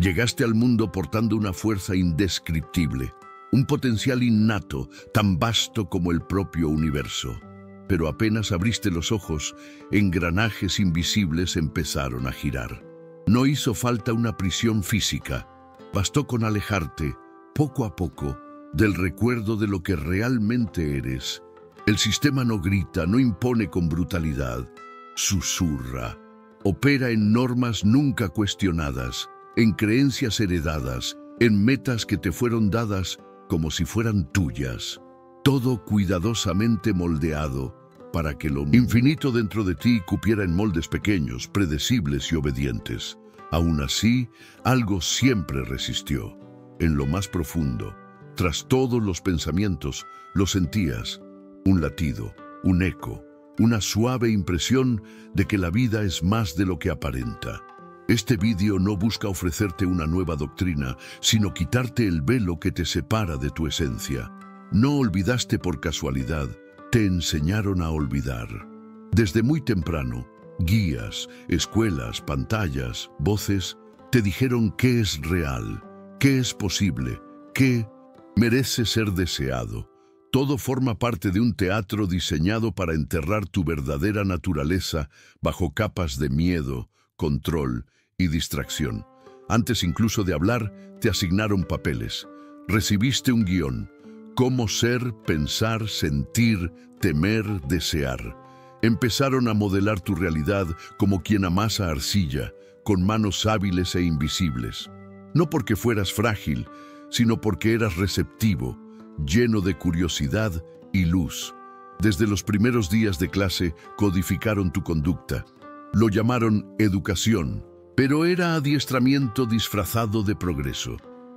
Llegaste al mundo portando una fuerza indescriptible, un potencial innato, tan vasto como el propio universo. Pero apenas abriste los ojos, engranajes invisibles empezaron a girar. No hizo falta una prisión física, bastó con alejarte, poco a poco, del recuerdo de lo que realmente eres. El sistema no grita, no impone con brutalidad, susurra. Opera en normas nunca cuestionadas, en creencias heredadas, en metas que te fueron dadas como si fueran tuyas. Todo cuidadosamente moldeado para que lo infinito dentro de ti cupiera en moldes pequeños, predecibles y obedientes. Aún así, algo siempre resistió. En lo más profundo, tras todos los pensamientos, lo sentías. Un latido, un eco, una suave impresión de que la vida es más de lo que aparenta. Este vídeo no busca ofrecerte una nueva doctrina, sino quitarte el velo que te separa de tu esencia. No olvidaste por casualidad, te enseñaron a olvidar. Desde muy temprano, guías, escuelas, pantallas, voces, te dijeron qué es real, qué es posible, qué merece ser deseado. Todo forma parte de un teatro diseñado para enterrar tu verdadera naturaleza bajo capas de miedo, control y distracción. Antes incluso de hablar, te asignaron papeles. Recibiste un guión. Cómo ser, pensar, sentir, temer, desear. Empezaron a modelar tu realidad como quien amasa arcilla, con manos hábiles e invisibles. No porque fueras frágil, sino porque eras receptivo, lleno de curiosidad y luz. Desde los primeros días de clase codificaron tu conducta. Lo llamaron educación, pero era adiestramiento disfrazado de progreso.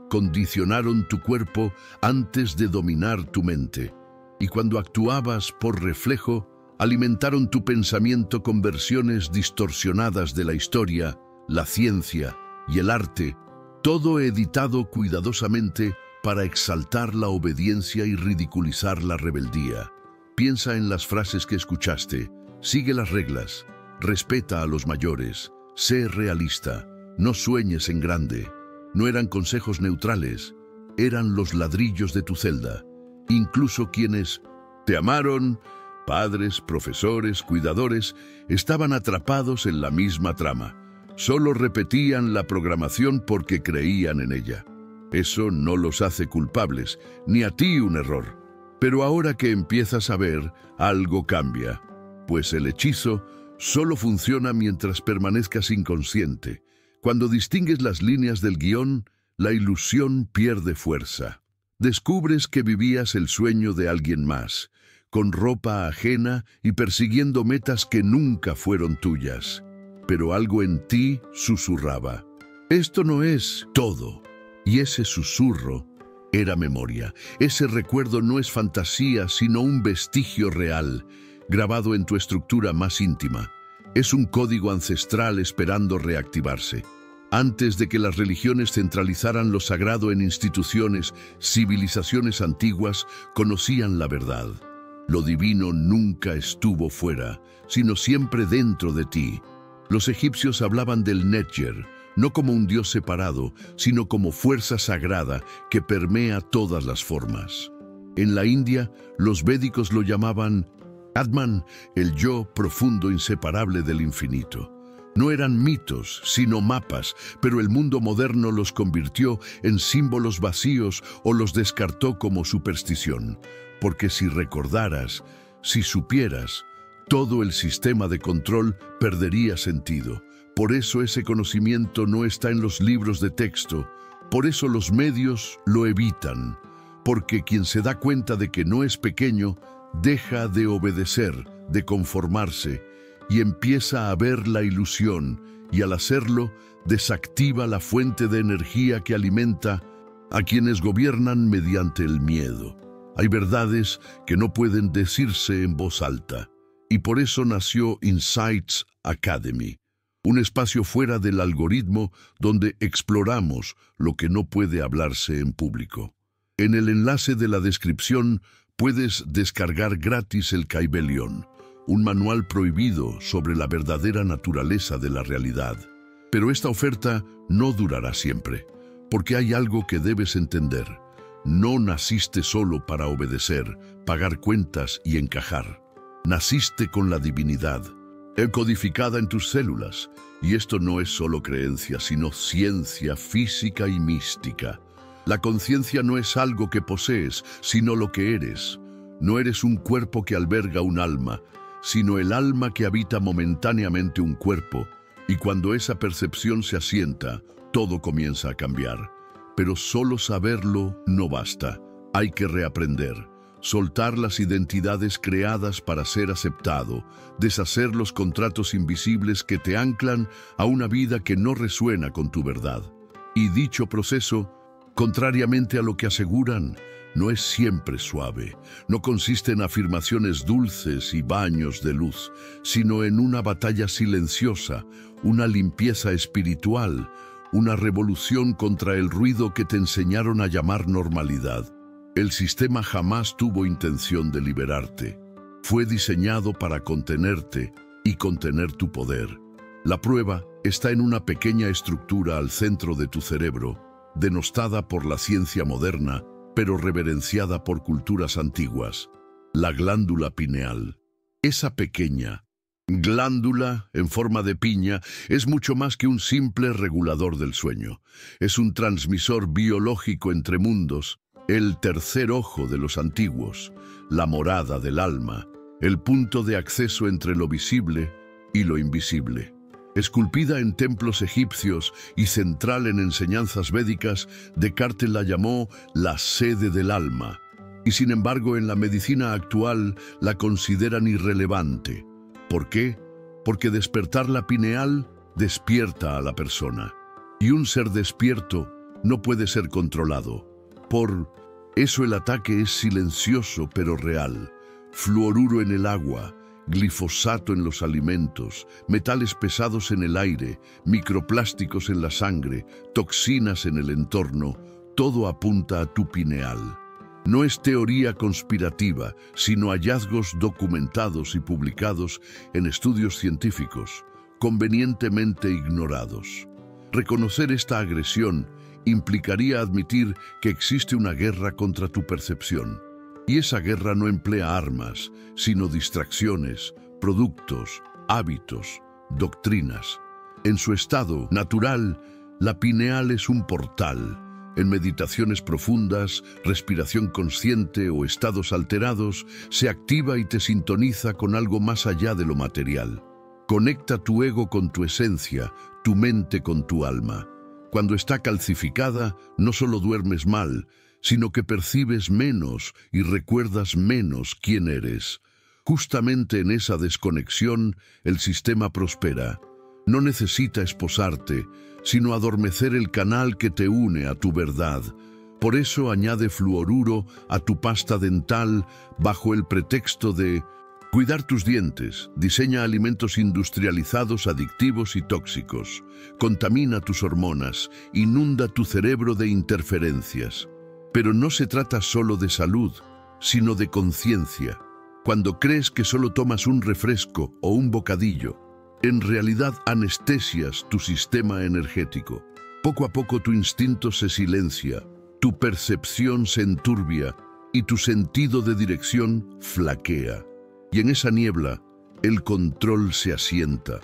Condicionaron tu cuerpo antes de dominar tu mente. Y cuando actuabas por reflejo, alimentaron tu pensamiento con versiones distorsionadas de la historia, la ciencia y el arte, todo editado cuidadosamente para exaltar la obediencia y ridiculizar la rebeldía. Piensa en las frases que escuchaste. Sigue las reglas. Respeta a los mayores. Sé realista. No sueñes en grande. No eran consejos neutrales. Eran los ladrillos de tu celda. Incluso quienes te amaron, padres, profesores, cuidadores, estaban atrapados en la misma trama. Solo repetían la programación porque creían en ella. Eso no los hace culpables, ni a ti un error. Pero ahora que empiezas a ver, algo cambia, pues el hechizo solo funciona mientras permanezcas inconsciente. Cuando distingues las líneas del guión, la ilusión pierde fuerza. Descubres que vivías el sueño de alguien más, con ropa ajena y persiguiendo metas que nunca fueron tuyas. Pero algo en ti susurraba. Esto no es todo. Y ese susurro era memoria. Ese recuerdo no es fantasía, sino un vestigio real, grabado en tu estructura más íntima. Es un código ancestral esperando reactivarse. Antes de que las religiones centralizaran lo sagrado en instituciones, civilizaciones antiguas conocían la verdad. Lo divino nunca estuvo fuera, sino siempre dentro de ti. Los egipcios hablaban del Netjer, no como un dios separado, sino como fuerza sagrada que permea todas las formas. En la India, los védicos lo llamaban Atman, el yo profundo inseparable del infinito. No eran mitos, sino mapas, pero el mundo moderno los convirtió en símbolos vacíos o los descartó como superstición. Porque si recordaras, si supieras, todo el sistema de control perdería sentido. Por eso ese conocimiento no está en los libros de texto, por eso los medios lo evitan, porque quien se da cuenta de que no es pequeño, deja de obedecer, de conformarse, y empieza a ver la ilusión, y al hacerlo, desactiva la fuente de energía que alimenta a quienes gobiernan mediante el miedo. Hay verdades que no pueden decirse en voz alta, y por eso nació Insights Academy. Un espacio fuera del algoritmo donde exploramos lo que no puede hablarse en público. En el enlace de la descripción puedes descargar gratis el Kybalion, un manual prohibido sobre la verdadera naturaleza de la realidad. Pero esta oferta no durará siempre, porque hay algo que debes entender. No naciste solo para obedecer, pagar cuentas y encajar. Naciste con la divinidad, codificada en tus células. Y esto no es solo creencia, sino ciencia física y mística. La conciencia no es algo que posees, sino lo que eres. No eres un cuerpo que alberga un alma, sino el alma que habita momentáneamente un cuerpo. Y cuando esa percepción se asienta, todo comienza a cambiar. Pero solo saberlo no basta. Hay que reaprender, soltar las identidades creadas para ser aceptado, deshacer los contratos invisibles que te anclan a una vida que no resuena con tu verdad. Y dicho proceso, contrariamente a lo que aseguran, no es siempre suave, no consiste en afirmaciones dulces y baños de luz, sino en una batalla silenciosa, una limpieza espiritual, una revolución contra el ruido que te enseñaron a llamar normalidad. El sistema jamás tuvo intención de liberarte. Fue diseñado para contenerte y contener tu poder. La prueba está en una pequeña estructura al centro de tu cerebro, denostada por la ciencia moderna, pero reverenciada por culturas antiguas: la glándula pineal. Esa pequeña glándula en forma de piña es mucho más que un simple regulador del sueño. Es un transmisor biológico entre mundos, el tercer ojo de los antiguos, la morada del alma, el punto de acceso entre lo visible y lo invisible. Esculpida en templos egipcios y central en enseñanzas védicas, Descartes la llamó la sede del alma, y sin embargo en la medicina actual la consideran irrelevante. ¿Por qué? Porque despertar la pineal despierta a la persona, y un ser despierto no puede ser controlado. Por eso el ataque es silencioso pero real. Fluoruro en el agua, glifosato en los alimentos, metales pesados en el aire, microplásticos en la sangre, toxinas en el entorno, todo apunta a tu pineal. No es teoría conspirativa, sino hallazgos documentados y publicados en estudios científicos, convenientemente ignorados. Reconocer esta agresión implicaría admitir que existe una guerra contra tu percepción. Y esa guerra no emplea armas, sino distracciones, productos, hábitos, doctrinas. En su estado natural, la pineal es un portal. En meditaciones profundas, respiración consciente o estados alterados, se activa y te sintoniza con algo más allá de lo material. Conecta tu ego con tu esencia, tu mente con tu alma. Cuando está calcificada, no solo duermes mal, sino que percibes menos y recuerdas menos quién eres. Justamente en esa desconexión, el sistema prospera. No necesita esposarte, sino adormecer el canal que te une a tu verdad. Por eso añade fluoruro a tu pasta dental bajo el pretexto de cuidar tus dientes, diseña alimentos industrializados, adictivos y tóxicos, contamina tus hormonas, inunda tu cerebro de interferencias. Pero no se trata solo de salud, sino de conciencia. Cuando crees que solo tomas un refresco o un bocadillo, en realidad anestesias tu sistema energético. Poco a poco tu instinto se silencia, tu percepción se enturbia y tu sentido de dirección flaquea. Y en esa niebla, el control se asienta.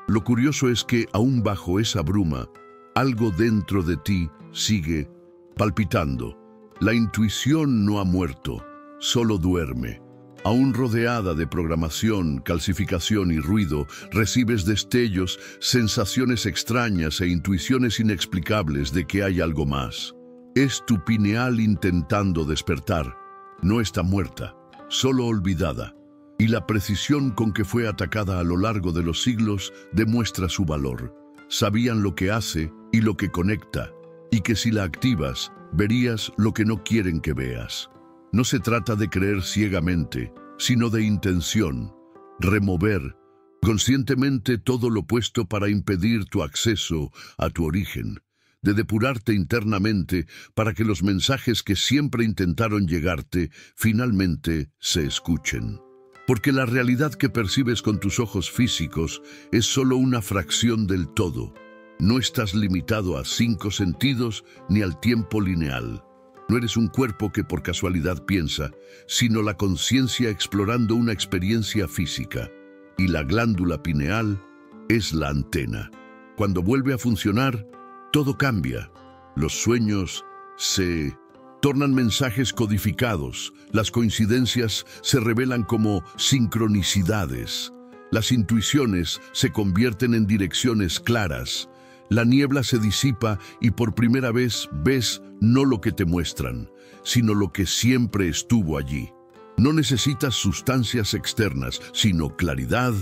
Lo curioso es que, aún bajo esa bruma, algo dentro de ti sigue palpitando. La intuición no ha muerto, solo duerme. Aún rodeada de programación, calcificación y ruido, recibes destellos, sensaciones extrañas e intuiciones inexplicables de que hay algo más. Es tu pineal intentando despertar. No está muerta, solo olvidada. Y la precisión con que fue atacada a lo largo de los siglos demuestra su valor. Sabían lo que hace y lo que conecta, y que si la activas, verías lo que no quieren que veas. No se trata de creer ciegamente, sino de intención, remover conscientemente todo lo opuesto para impedir tu acceso a tu origen, de depurarte internamente para que los mensajes que siempre intentaron llegarte finalmente se escuchen. Porque la realidad que percibes con tus ojos físicos es solo una fracción del todo. No estás limitado a 5 sentidos ni al tiempo lineal. No eres un cuerpo que por casualidad piensa, sino la conciencia explorando una experiencia física. Y la glándula pineal es la antena. Cuando vuelve a funcionar, todo cambia. Los sueños se tornan mensajes codificados. Las coincidencias se revelan como sincronicidades. Las intuiciones se convierten en direcciones claras. La niebla se disipa y por primera vez ves no lo que te muestran, sino lo que siempre estuvo allí. No necesitas sustancias externas, sino claridad,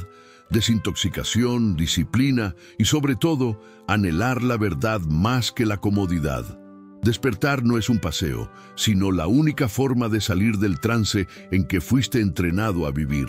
desintoxicación, disciplina y sobre todo, anhelar la verdad más que la comodidad. Despertar no es un paseo, sino la única forma de salir del trance en que fuiste entrenado a vivir.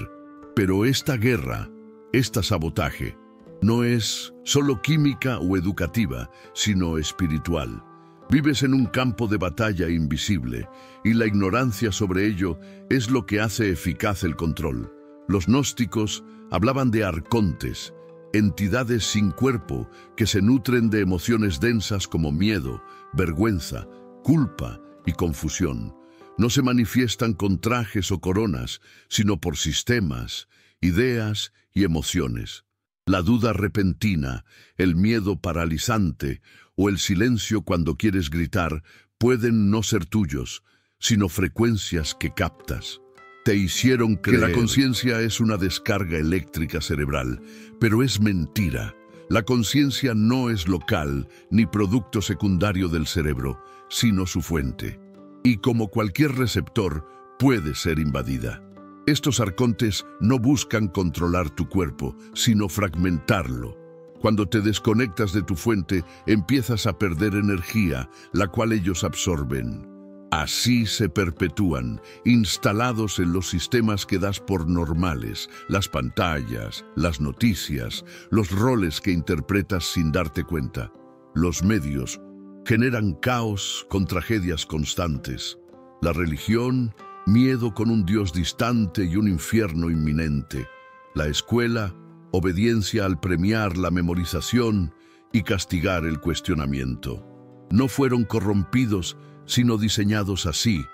Pero esta guerra, este sabotaje, no es solo química o educativa, sino espiritual. Vives en un campo de batalla invisible, y la ignorancia sobre ello es lo que hace eficaz el control. Los gnósticos hablaban de arcontes, entidades sin cuerpo que se nutren de emociones densas como miedo, vergüenza, culpa y confusión. No se manifiestan con trajes o coronas, sino por sistemas, ideas y emociones. La duda repentina, el miedo paralizante o el silencio cuando quieres gritar pueden no ser tuyos, sino frecuencias que captas. Te hicieron creer que la conciencia es una descarga eléctrica cerebral, pero es mentira. La conciencia no es local ni producto secundario del cerebro, sino su fuente. Y como cualquier receptor, puede ser invadida. Estos arcontes no buscan controlar tu cuerpo, sino fragmentarlo. Cuando te desconectas de tu fuente, empiezas a perder energía, la cual ellos absorben. Así se perpetúan, instalados en los sistemas que das por normales, las pantallas, las noticias, los roles que interpretas sin darte cuenta. Los medios generan caos con tragedias constantes. La religión, miedo con un Dios distante y un infierno inminente. La escuela, obediencia al premiar la memorización y castigar el cuestionamiento. No fueron corrompidos, sino diseñados así,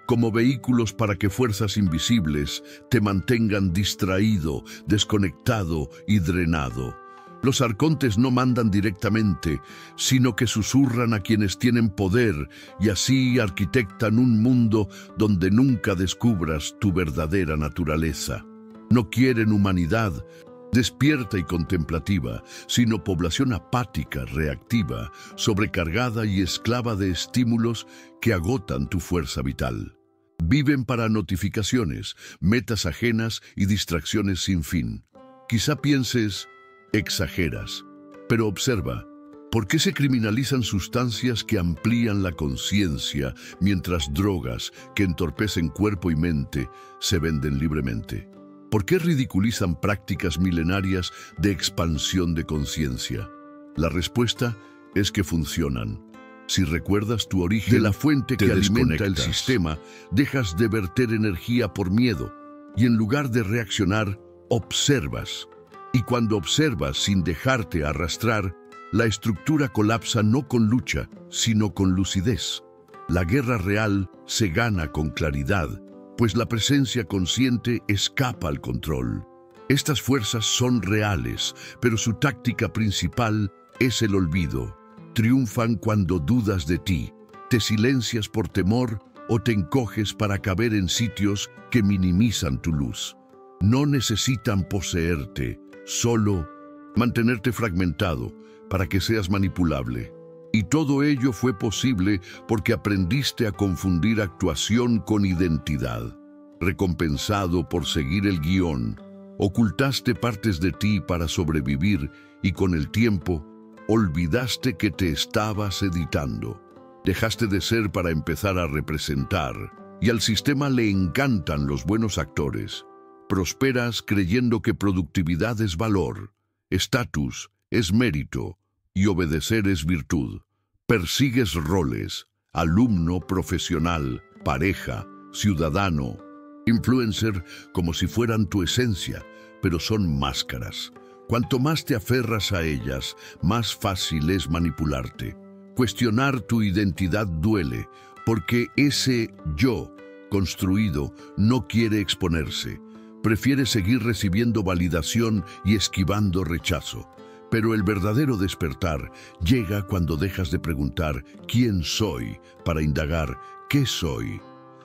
como vehículos para que fuerzas invisibles te mantengan distraído, desconectado y drenado. Los arcontes no mandan directamente, sino que susurran a quienes tienen poder y así arquitectan un mundo donde nunca descubras tu verdadera naturaleza. No quieren humanidad despierta y contemplativa, sino población apática, reactiva, sobrecargada y esclava de estímulos que agotan tu fuerza vital. Viven para notificaciones, metas ajenas y distracciones sin fin. Quizá pienses, exageras, pero observa, ¿por qué se criminalizan sustancias que amplían la conciencia mientras drogas que entorpecen cuerpo y mente se venden libremente? ¿Por qué ridiculizan prácticas milenarias de expansión de conciencia? La respuesta es que funcionan. Si recuerdas tu origen, de la fuente que alimenta el sistema, dejas de verter energía por miedo y en lugar de reaccionar, observas. Y cuando observas sin dejarte arrastrar, la estructura colapsa no con lucha, sino con lucidez. La guerra real se gana con claridad, pues la presencia consciente escapa al control. Estas fuerzas son reales, pero su táctica principal es el olvido. Triunfan cuando dudas de ti, te silencias por temor o te encoges para caber en sitios que minimizan tu luz. No necesitan poseerte, solo mantenerte fragmentado para que seas manipulable. Y todo ello fue posible porque aprendiste a confundir actuación con identidad. Recompensado por seguir el guión, ocultaste partes de ti para sobrevivir y con el tiempo olvidaste que te estabas editando. Dejaste de ser para empezar a representar y al sistema le encantan los buenos actores. Prosperas creyendo que productividad es valor, estatus es mérito y obedecer es virtud. Persigues roles, alumno, profesional, pareja, ciudadano, influencer como si fueran tu esencia, pero son máscaras. Cuanto más te aferras a ellas, más fácil es manipularte. Cuestionar tu identidad duele, porque ese yo construido no quiere exponerse. Prefiere seguir recibiendo validación y esquivando rechazo. Pero el verdadero despertar llega cuando dejas de preguntar ¿quién soy? Para indagar ¿qué soy?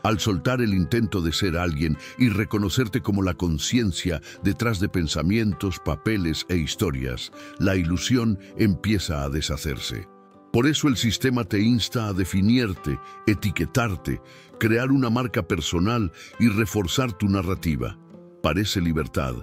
Al soltar el intento de ser alguien y reconocerte como la conciencia detrás de pensamientos, papeles e historias, la ilusión empieza a deshacerse. Por eso el sistema te insta a definirte, etiquetarte, crear una marca personal y reforzar tu narrativa. Parece libertad,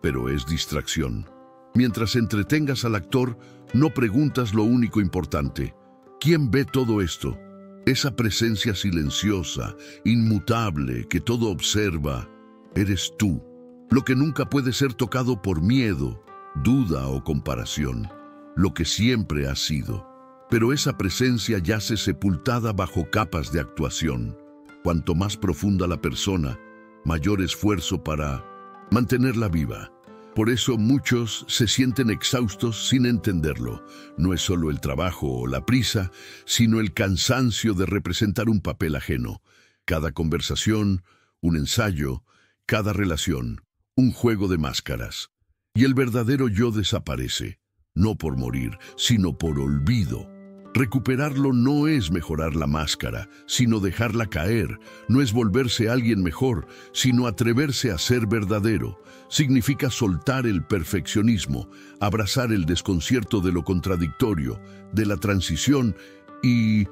pero es distracción. Mientras entretengas al actor, no preguntas lo único importante. ¿Quién ve todo esto? Esa presencia silenciosa, inmutable, que todo observa, eres tú. Lo que nunca puede ser tocado por miedo, duda o comparación. Lo que siempre has sido. Pero esa presencia yace sepultada bajo capas de actuación. Cuanto más profunda la persona, mayor esfuerzo para mantenerla viva. Por eso muchos se sienten exhaustos sin entenderlo. No es solo el trabajo o la prisa, sino el cansancio de representar un papel ajeno. Cada conversación, un ensayo, cada relación, un juego de máscaras. Y el verdadero yo desaparece, no por morir, sino por olvido. Recuperarlo no es mejorar la máscara, sino dejarla caer. No es volverse alguien mejor, sino atreverse a ser verdadero. Significa soltar el perfeccionismo, abrazar el desconcierto de lo contradictorio, de la transición y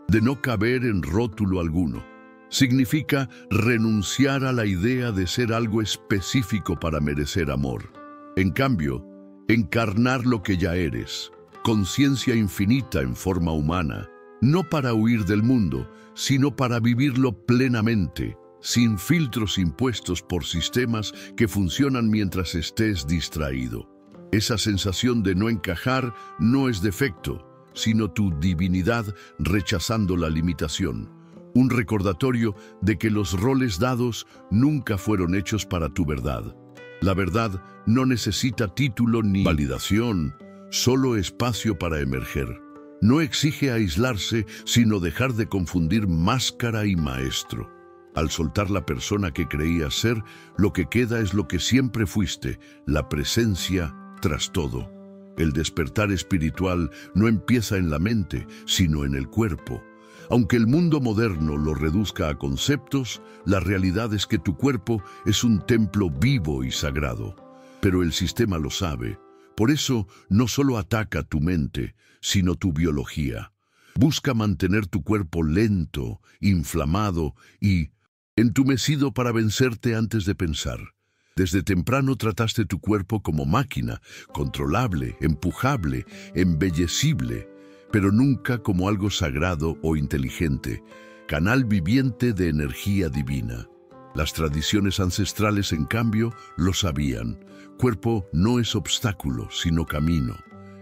de no caber en rótulo alguno. Significa renunciar a la idea de ser algo específico para merecer amor. En cambio, encarnar lo que ya eres. Conciencia infinita en forma humana, no para huir del mundo, sino para vivirlo plenamente, sin filtros impuestos por sistemas que funcionan mientras estés distraído. Esa sensación de no encajar no es defecto, sino tu divinidad rechazando la limitación. Un recordatorio de que los roles dados nunca fueron hechos para tu verdad. La verdad no necesita título ni validación, solo espacio para emerger. No exige aislarse, sino dejar de confundir máscara y maestro. Al soltar la persona que creías ser, lo que queda es lo que siempre fuiste, la presencia tras todo. El despertar espiritual no empieza en la mente, sino en el cuerpo. Aunque el mundo moderno lo reduzca a conceptos, la realidad es que tu cuerpo es un templo vivo y sagrado. Pero el sistema lo sabe. Por eso no solo ataca tu mente, sino tu biología. Busca mantener tu cuerpo lento, inflamado y entumecido para vencerte antes de pensar. Desde temprano trataste tu cuerpo como máquina, controlable, empujable, embellecible, pero nunca como algo sagrado o inteligente, canal viviente de energía divina. Las tradiciones ancestrales, en cambio, lo sabían. Cuerpo no es obstáculo, sino camino.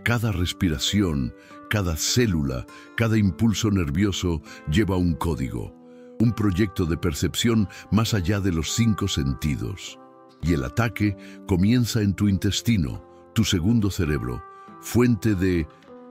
Cada respiración, cada célula, cada impulso nervioso lleva un código, un proyecto de percepción más allá de los 5 sentidos. Y el ataque comienza en tu intestino, tu segundo cerebro, fuente de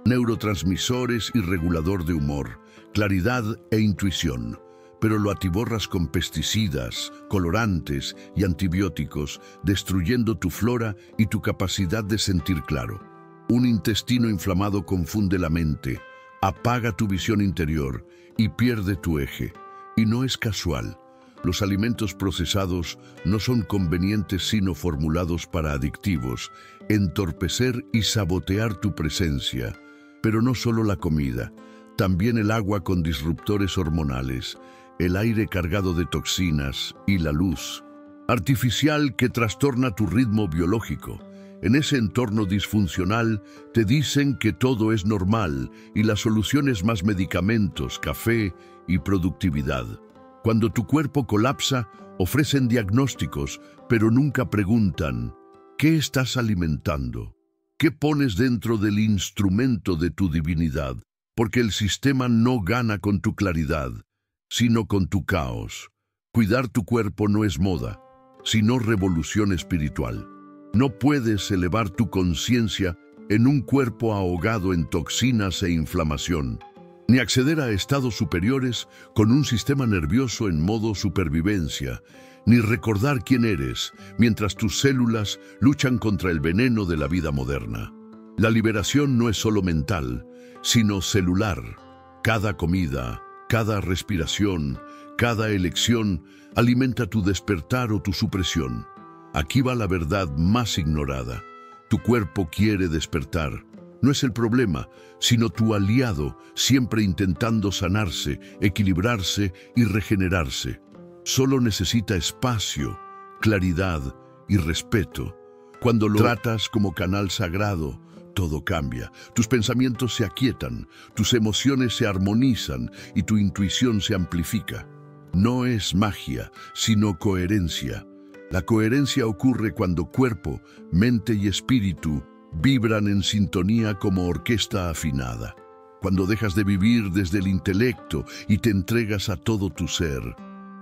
neurotransmisores y regulador de humor, claridad e intuición. Pero lo atiborras con pesticidas, colorantes y antibióticos, destruyendo tu flora y tu capacidad de sentir claro. Un intestino inflamado confunde la mente, apaga tu visión interior y pierde tu eje. Y no es casual. Los alimentos procesados no son convenientes sino formulados para adictivos, entorpecer y sabotear tu presencia. Pero no solo la comida, también el agua con disruptores hormonales, el aire cargado de toxinas y la luz artificial que trastorna tu ritmo biológico. En ese entorno disfuncional te dicen que todo es normal y la solución es más medicamentos, café y productividad. Cuando tu cuerpo colapsa, ofrecen diagnósticos, pero nunca preguntan ¿qué estás alimentando? ¿Qué pones dentro del instrumento de tu divinidad? Porque el sistema no gana con tu claridad, sino con tu caos. Cuidar tu cuerpo no es moda, sino revolución espiritual. No puedes elevar tu conciencia en un cuerpo ahogado en toxinas e inflamación, ni acceder a estados superiores con un sistema nervioso en modo supervivencia, ni recordar quién eres mientras tus células luchan contra el veneno de la vida moderna. La liberación no es solo mental, sino celular. Cada comida, cada respiración, cada elección alimenta tu despertar o tu supresión. Aquí va la verdad más ignorada. Tu cuerpo quiere despertar. No es el problema, sino tu aliado, siempre intentando sanarse, equilibrarse y regenerarse. Solo necesita espacio, claridad y respeto. Cuando lo tratas como canal sagrado, todo cambia. Tus pensamientos se aquietan, tus emociones se armonizan y tu intuición se amplifica. No es magia, sino coherencia. La coherencia ocurre cuando cuerpo, mente y espíritu vibran en sintonía como orquesta afinada. Cuando dejas de vivir desde el intelecto y te entregas a todo tu ser.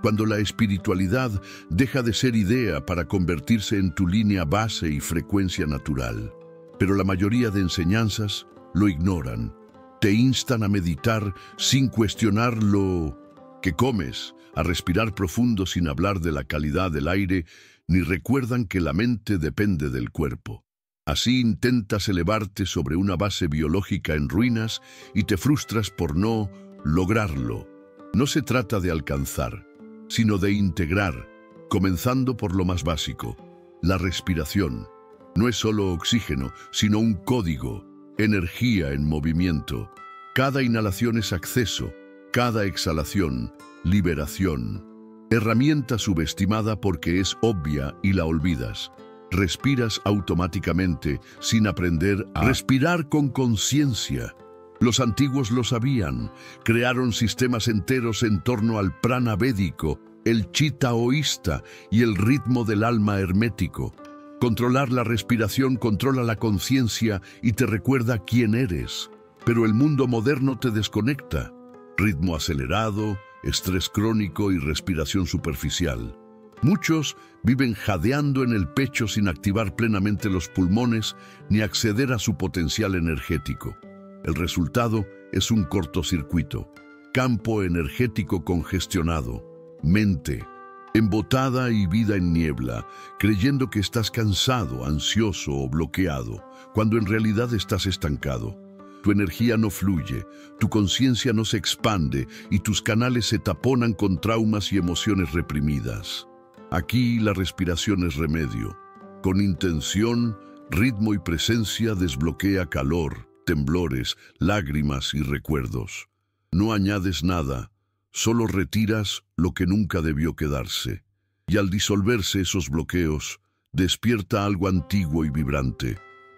Cuando la espiritualidad deja de ser idea para convertirse en tu línea base y frecuencia natural. Pero la mayoría de enseñanzas lo ignoran. Te instan a meditar sin cuestionar lo que comes, a respirar profundo sin hablar de la calidad del aire, ni recuerdan que la mente depende del cuerpo. Así intentas elevarte sobre una base biológica en ruinas y te frustras por no lograrlo. No se trata de alcanzar, sino de integrar, comenzando por lo más básico, la respiración. No es solo oxígeno, sino un código, energía en movimiento. Cada inhalación es acceso, cada exhalación, liberación. Herramienta subestimada porque es obvia y la olvidas. Respiras automáticamente sin aprender a respirar con conciencia. Los antiguos lo sabían, crearon sistemas enteros en torno al prana védico, el chi taoísta y el ritmo del alma hermético. Controlar la respiración controla la conciencia y te recuerda quién eres. Pero el mundo moderno te desconecta. Ritmo acelerado, estrés crónico y respiración superficial. Muchos viven jadeando en el pecho sin activar plenamente los pulmones ni acceder a su potencial energético. El resultado es un cortocircuito, campo energético congestionado, mente embotada y vida en niebla, creyendo que estás cansado, ansioso o bloqueado, cuando en realidad estás estancado. Tu energía no fluye, tu conciencia no se expande y tus canales se taponan con traumas y emociones reprimidas. Aquí la respiración es remedio. Con intención, ritmo y presencia desbloquea calor, temblores, lágrimas y recuerdos. No añades nada, solo retiras lo que nunca debió quedarse. Y al disolverse esos bloqueos, despierta algo antiguo y vibrante.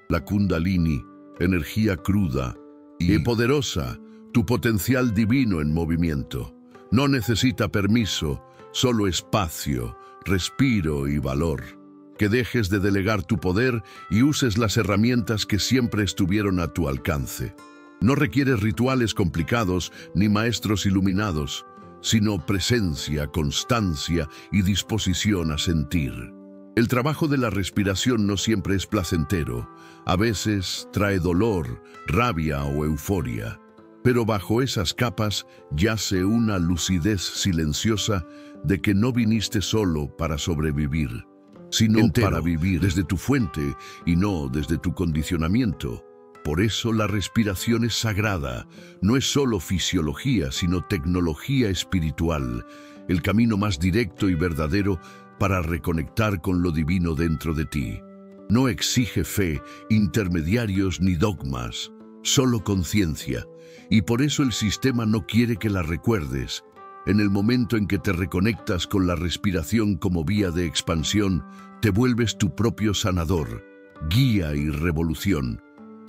La Kundalini, energía cruda y poderosa, tu potencial divino en movimiento. No necesita permiso, solo espacio, respiro y valor. Que dejes de delegar tu poder y uses las herramientas que siempre estuvieron a tu alcance. No requieres rituales complicados ni maestros iluminados, sino presencia, constancia y disposición a sentir. El trabajo de la respiración no siempre es placentero. A veces trae dolor, rabia o euforia. Pero bajo esas capas yace una lucidez silenciosa de que no viniste solo para sobrevivir, sino para vivir desde tu fuente y no desde tu condicionamiento. Por eso la respiración es sagrada, no es solo fisiología, sino tecnología espiritual, el camino más directo y verdadero para reconectar con lo divino dentro de ti. No exige fe, intermediarios ni dogmas, solo conciencia. Y por eso el sistema no quiere que la recuerdes. En el momento en que te reconectas con la respiración como vía de expansión, te vuelves tu propio sanador, guía y revolución.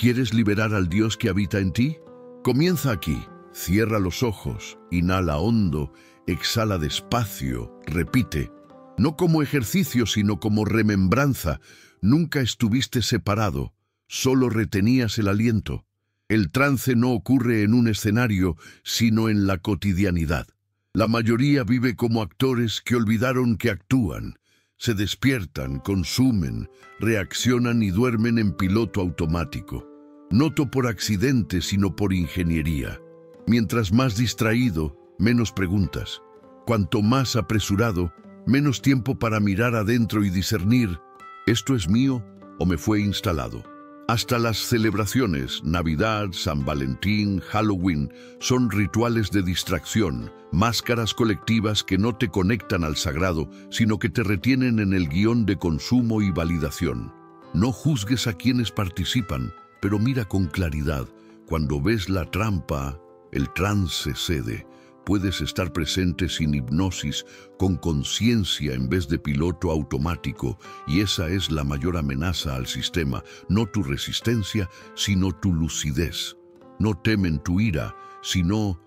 ¿Quieres liberar al Dios que habita en ti? Comienza aquí. Cierra los ojos, inhala hondo, exhala despacio, repite. No como ejercicio, sino como remembranza. Nunca estuviste separado, solo retenías el aliento. El trance no ocurre en un escenario, sino en la cotidianidad. La mayoría vive como actores que olvidaron que actúan. Se despiertan, consumen, reaccionan y duermen en piloto automático. Noto por accidente, sino por ingeniería. Mientras más distraído, menos preguntas. Cuanto más apresurado, menos tiempo para mirar adentro y discernir, ¿esto es mío o me fue instalado? Hasta las celebraciones, Navidad, San Valentín, Halloween, son rituales de distracción, máscaras colectivas que no te conectan al sagrado, sino que te retienen en el guión de consumo y validación. No juzgues a quienes participan, pero mira con claridad. Cuando ves la trampa, el trance cede. Puedes estar presente sin hipnosis, con conciencia en vez de piloto automático, y esa es la mayor amenaza al sistema, no tu resistencia, sino tu lucidez. No temen tu ira, sino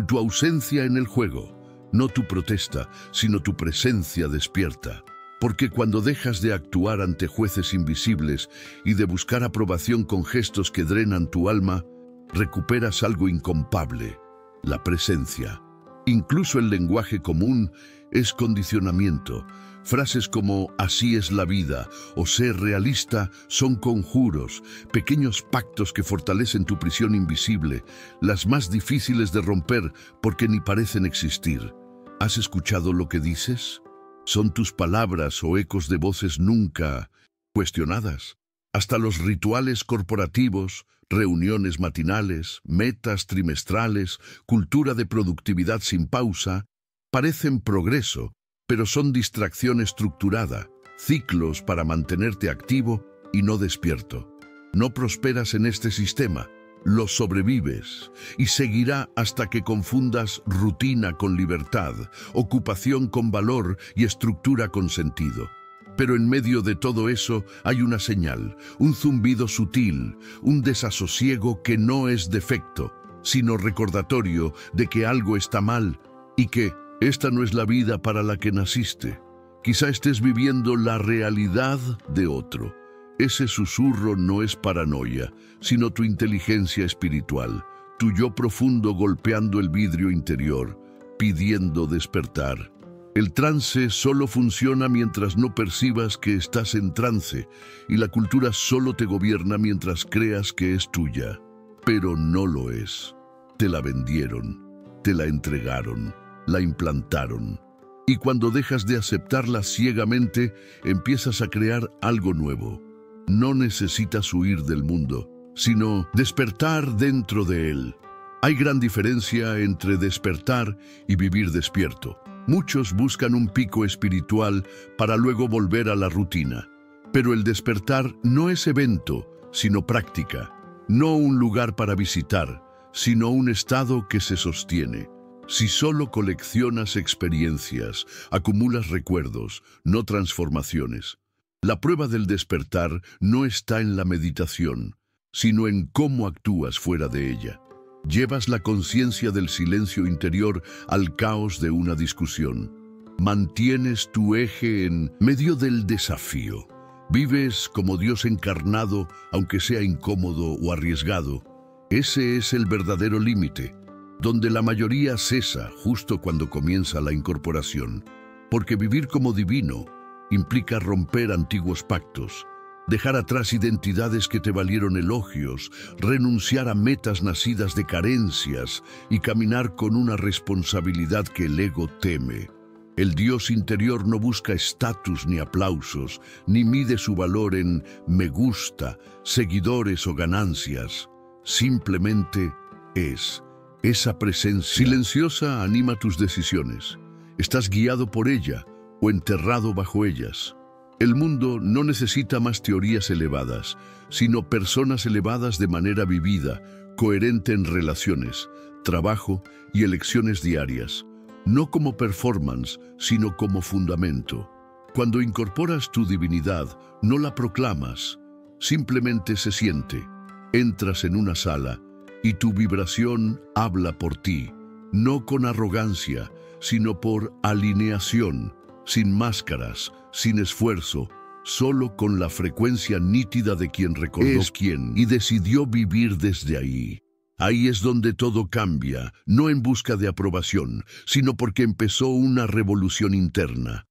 tu ausencia en el juego. No tu protesta, sino tu presencia despierta. Porque cuando dejas de actuar ante jueces invisibles y de buscar aprobación con gestos que drenan tu alma, recuperas algo incomparable. La presencia. Incluso el lenguaje común es condicionamiento. Frases como «así es la vida» o «ser realista» son conjuros, pequeños pactos que fortalecen tu prisión invisible, las más difíciles de romper porque ni parecen existir. ¿Has escuchado lo que dices? ¿Son tus palabras o ecos de voces nunca cuestionadas? Hasta los rituales corporativos, reuniones matinales, metas trimestrales, cultura de productividad sin pausa, parecen progreso, pero son distracción estructurada, ciclos para mantenerte activo y no despierto. No prosperas en este sistema, lo sobrevives y seguirá hasta que confundas rutina con libertad, ocupación con valor y estructura con sentido. Pero en medio de todo eso hay una señal, un zumbido sutil, un desasosiego que no es defecto, sino recordatorio de que algo está mal y que esta no es la vida para la que naciste. Quizá estés viviendo la realidad de otro. Ese susurro no es paranoia, sino tu inteligencia espiritual, tu yo profundo golpeando el vidrio interior, pidiendo despertar. El trance solo funciona mientras no percibas que estás en trance, y la cultura solo te gobierna mientras creas que es tuya. Pero no lo es. Te la vendieron, te la entregaron, la implantaron. Y cuando dejas de aceptarla ciegamente, empiezas a crear algo nuevo. No necesitas huir del mundo, sino despertar dentro de él. Hay gran diferencia entre despertar y vivir despierto. Muchos buscan un pico espiritual para luego volver a la rutina. Pero el despertar no es evento, sino práctica. No un lugar para visitar, sino un estado que se sostiene. Si solo coleccionas experiencias, acumulas recuerdos, no transformaciones. La prueba del despertar no está en la meditación, sino en cómo actúas fuera de ella. Llevas la conciencia del silencio interior al caos de una discusión. Mantienes tu eje en medio del desafío. Vives como Dios encarnado, aunque sea incómodo o arriesgado. Ese es el verdadero límite, donde la mayoría cesa justo cuando comienza la incorporación. Porque vivir como divino implica romper antiguos pactos, dejar atrás identidades que te valieron elogios, renunciar a metas nacidas de carencias y caminar con una responsabilidad que el ego teme. El Dios interior no busca estatus ni aplausos, ni mide su valor en me gusta, seguidores o ganancias. Simplemente es. Esa presencia silenciosa anima tus decisiones. Estás guiado por ella o enterrado bajo ellas. El mundo no necesita más teorías elevadas, sino personas elevadas de manera vivida, coherente en relaciones, trabajo y elecciones diarias. No como performance, sino como fundamento. Cuando incorporas tu divinidad, no la proclamas, simplemente se siente. Entras en una sala y tu vibración habla por ti, no con arrogancia, sino por alineación, sin máscaras, sin esfuerzo, solo con la frecuencia nítida de quien recordó quién y decidió vivir desde ahí. Ahí es donde todo cambia, no en busca de aprobación, sino porque empezó una revolución interna.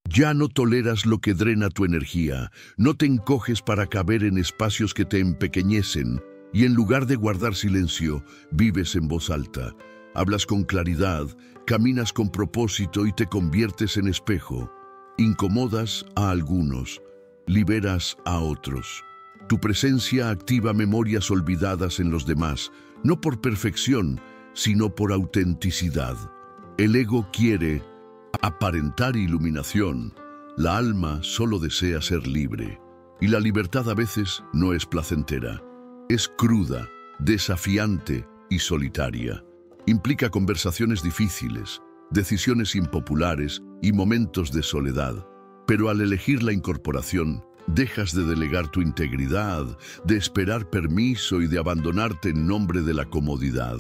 Ya no toleras lo que drena tu energía, no te encoges para caber en espacios que te empequeñecen, y en lugar de guardar silencio, vives en voz alta. Hablas con claridad, caminas con propósito y te conviertes en espejo. Incomodas a algunos, liberas a otros. Tu presencia activa memorias olvidadas en los demás, no por perfección, sino por autenticidad. El ego quiere aparentar iluminación, la alma solo desea ser libre, y la libertad a veces no es placentera. Es cruda, desafiante y solitaria. Implica conversaciones difíciles, decisiones impopulares y momentos de soledad. Pero al elegir la incorporación, dejas de delegar tu integridad, de esperar permiso y de abandonarte en nombre de la comodidad.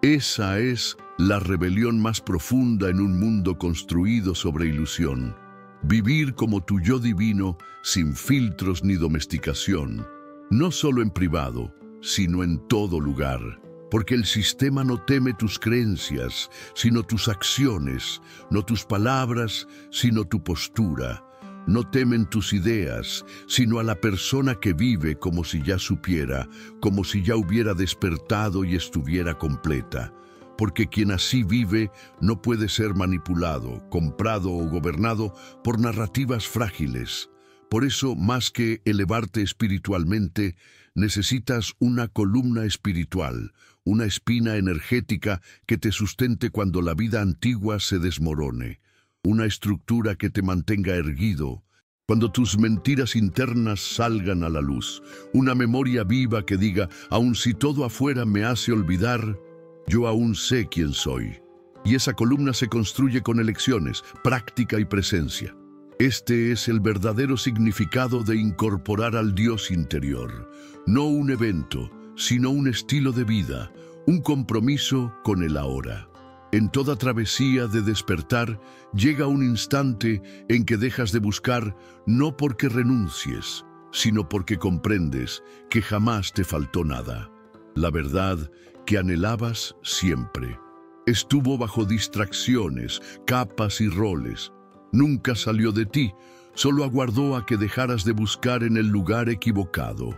Esa es la rebelión más profunda en un mundo construido sobre ilusión. Vivir como tu yo divino, sin filtros ni domesticación, no solo en privado, sino en todo lugar. Porque el sistema no teme tus creencias, sino tus acciones, no tus palabras, sino tu postura. No temen tus ideas, sino a la persona que vive como si ya supiera, como si ya hubiera despertado y estuviera completa. Porque quien así vive no puede ser manipulado, comprado o gobernado por narrativas frágiles. Por eso, más que elevarte espiritualmente, necesitas una columna espiritual, una espina energética que te sustente cuando la vida antigua se desmorone. Una estructura que te mantenga erguido, cuando tus mentiras internas salgan a la luz. Una memoria viva que diga, aun si todo afuera me hace olvidar, yo aún sé quién soy. Y esa columna se construye con elecciones, práctica y presencia. Este es el verdadero significado de incorporar al Dios interior. No un evento, sino un estilo de vida, un compromiso con el ahora. En toda travesía de despertar, llega un instante en que dejas de buscar no porque renuncies, sino porque comprendes que jamás te faltó nada. La verdad que anhelabas siempre. Estuvo bajo distracciones, capas y roles. Nunca salió de ti, solo aguardó a que dejaras de buscar en el lugar equivocado.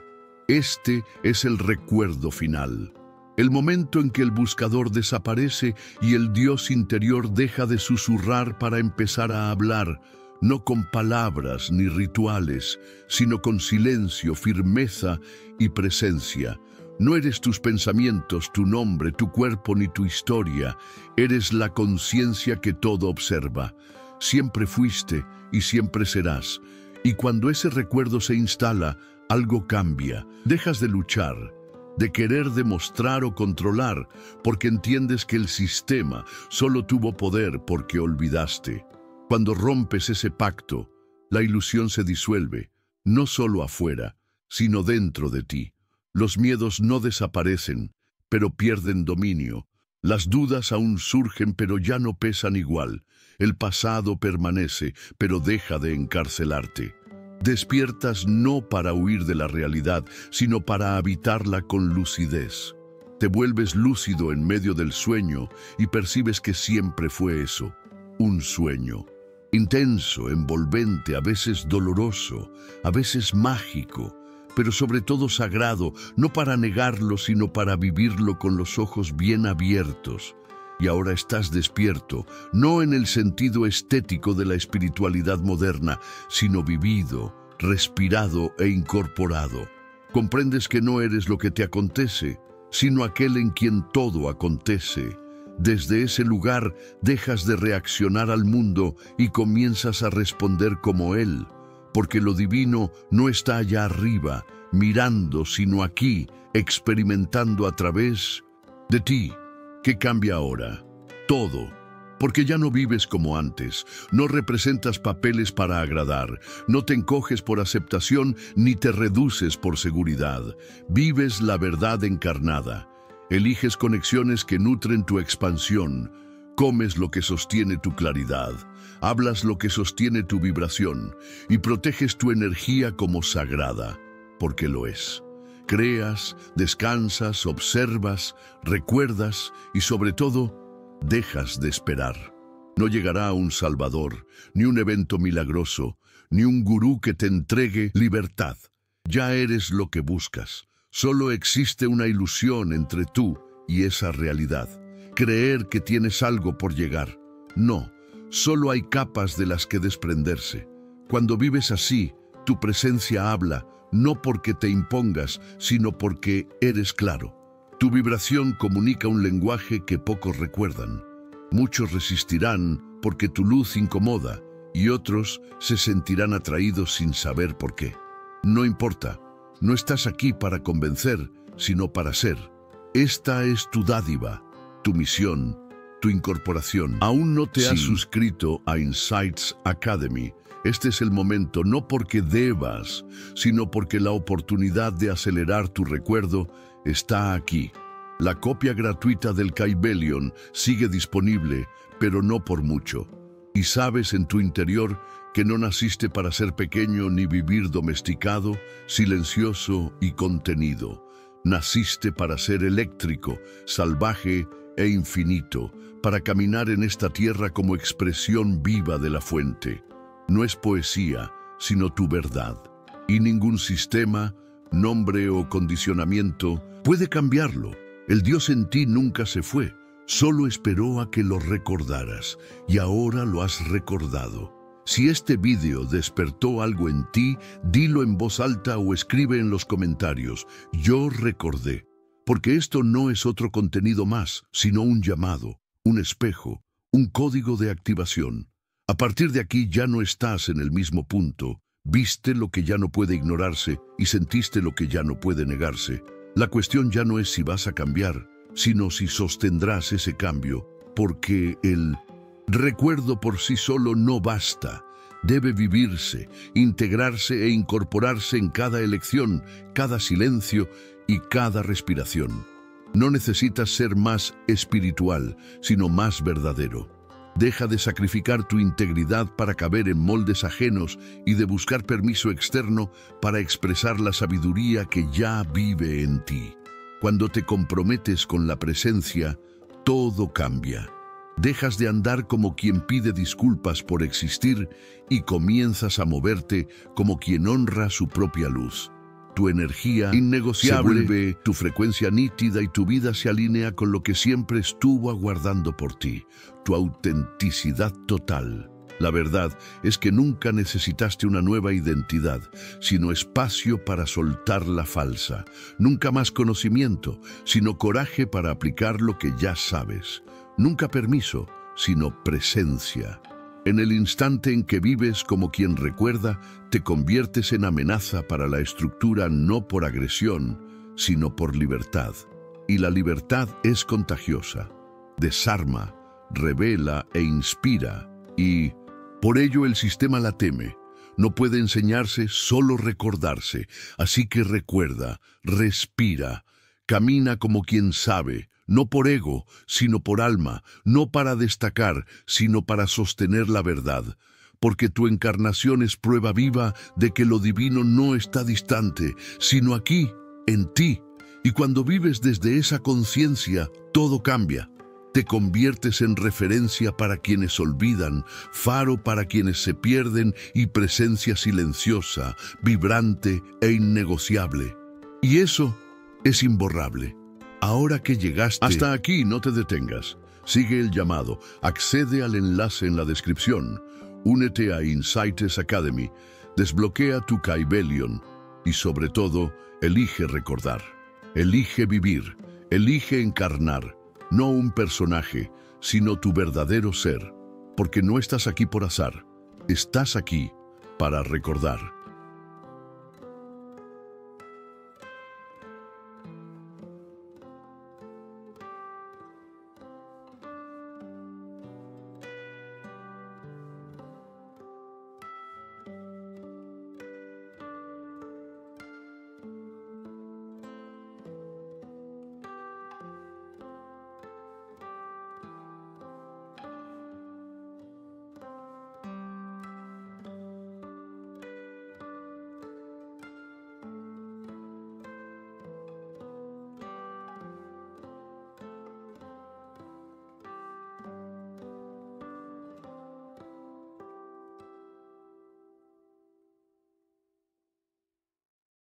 Este es el recuerdo final. El momento en que el buscador desaparece y el Dios interior deja de susurrar para empezar a hablar, no con palabras ni rituales, sino con silencio, firmeza y presencia. No eres tus pensamientos, tu nombre, tu cuerpo ni tu historia. Eres la conciencia que todo observa. Siempre fuiste y siempre serás. Y cuando ese recuerdo se instala, algo cambia. Dejas de luchar, de querer demostrar o controlar, porque entiendes que el sistema solo tuvo poder porque olvidaste. Cuando rompes ese pacto, la ilusión se disuelve, no solo afuera, sino dentro de ti. Los miedos no desaparecen, pero pierden dominio. Las dudas aún surgen, pero ya no pesan igual. El pasado permanece, pero deja de encarcelarte. Despiertas no para huir de la realidad, sino para habitarla con lucidez. Te vuelves lúcido en medio del sueño y percibes que siempre fue eso, un sueño. Intenso, envolvente, a veces doloroso, a veces mágico, pero sobre todo sagrado, no para negarlo, sino para vivirlo con los ojos bien abiertos. Y ahora estás despierto, no en el sentido estético de la espiritualidad moderna, sino vivido, respirado e incorporado. Comprendes que no eres lo que te acontece, sino aquel en quien todo acontece. Desde ese lugar dejas de reaccionar al mundo y comienzas a responder como él, porque lo divino no está allá arriba, mirando, sino aquí, experimentando a través de ti. ¿Qué cambia ahora? Todo. Porque ya no vives como antes, no representas papeles para agradar, no te encoges por aceptación ni te reduces por seguridad. Vives la verdad encarnada. Eliges conexiones que nutren tu expansión. Comes lo que sostiene tu claridad. Hablas lo que sostiene tu vibración. Y proteges tu energía como sagrada, porque lo es. Creas, descansas, observas, recuerdas y sobre todo, dejas de esperar. No llegará un Salvador, ni un evento milagroso, ni un gurú que te entregue libertad. Ya eres lo que buscas. Solo existe una ilusión entre tú y esa realidad. Creer que tienes algo por llegar. No, solo hay capas de las que desprenderse. Cuando vives así, tu presencia habla, no porque te impongas, sino porque eres claro. Tu vibración comunica un lenguaje que pocos recuerdan. Muchos resistirán porque tu luz incomoda y otros se sentirán atraídos sin saber por qué. No importa, no estás aquí para convencer, sino para ser. Esta es tu dádiva, tu misión, tu incorporación. ¿Aún no te has suscrito a Insights Academy? Este es el momento, no porque debas, sino porque la oportunidad de acelerar tu recuerdo está aquí. La copia gratuita del Kybalion sigue disponible, pero no por mucho. Y sabes en tu interior que no naciste para ser pequeño ni vivir domesticado, silencioso y contenido. Naciste para ser eléctrico, salvaje e infinito, para caminar en esta tierra como expresión viva de la fuente. No es poesía, sino tu verdad. Y ningún sistema, nombre o condicionamiento puede cambiarlo. El Dios en ti nunca se fue, solo esperó a que lo recordaras, y ahora lo has recordado. Si este vídeo despertó algo en ti, dilo en voz alta o escribe en los comentarios, yo recordé. Porque esto no es otro contenido más, sino un llamado, un espejo, un código de activación. A partir de aquí ya no estás en el mismo punto, viste lo que ya no puede ignorarse y sentiste lo que ya no puede negarse. La cuestión ya no es si vas a cambiar, sino si sostendrás ese cambio, porque el recuerdo por sí solo no basta. Debe vivirse, integrarse e incorporarse en cada elección, cada silencio y cada respiración. No necesitas ser más espiritual, sino más verdadero. Deja de sacrificar tu integridad para caber en moldes ajenos y de buscar permiso externo para expresar la sabiduría que ya vive en ti. Cuando te comprometes con la presencia, todo cambia. Dejas de andar como quien pide disculpas por existir y comienzas a moverte como quien honra su propia luz. Tu energía innegociable se vuelve tu frecuencia nítida y tu vida se alinea con lo que siempre estuvo aguardando por ti, tu autenticidad total. La verdad es que nunca necesitaste una nueva identidad, sino espacio para soltar la falsa. Nunca más conocimiento, sino coraje para aplicar lo que ya sabes. Nunca permiso, sino presencia. En el instante en que vives como quien recuerda, te conviertes en amenaza para la estructura no por agresión, sino por libertad. Y la libertad es contagiosa. Desarma, revela e inspira. Y por ello el sistema la teme. No puede enseñarse, solo recordarse. Así que recuerda, respira, camina como quien sabe. No por ego, sino por alma, no para destacar, sino para sostener la verdad. Porque tu encarnación es prueba viva de que lo divino no está distante, sino aquí, en ti. Y cuando vives desde esa conciencia, todo cambia. Te conviertes en referencia para quienes olvidan, faro para quienes se pierden y presencia silenciosa, vibrante e innegociable. Y eso es imborrable. Ahora que llegaste hasta aquí, no te detengas. Sigue el llamado, accede al enlace en la descripción, únete a Insights Academy, desbloquea tu Kybalion y sobre todo, elige recordar, elige vivir, elige encarnar, no un personaje, sino tu verdadero ser, porque no estás aquí por azar, estás aquí para recordar.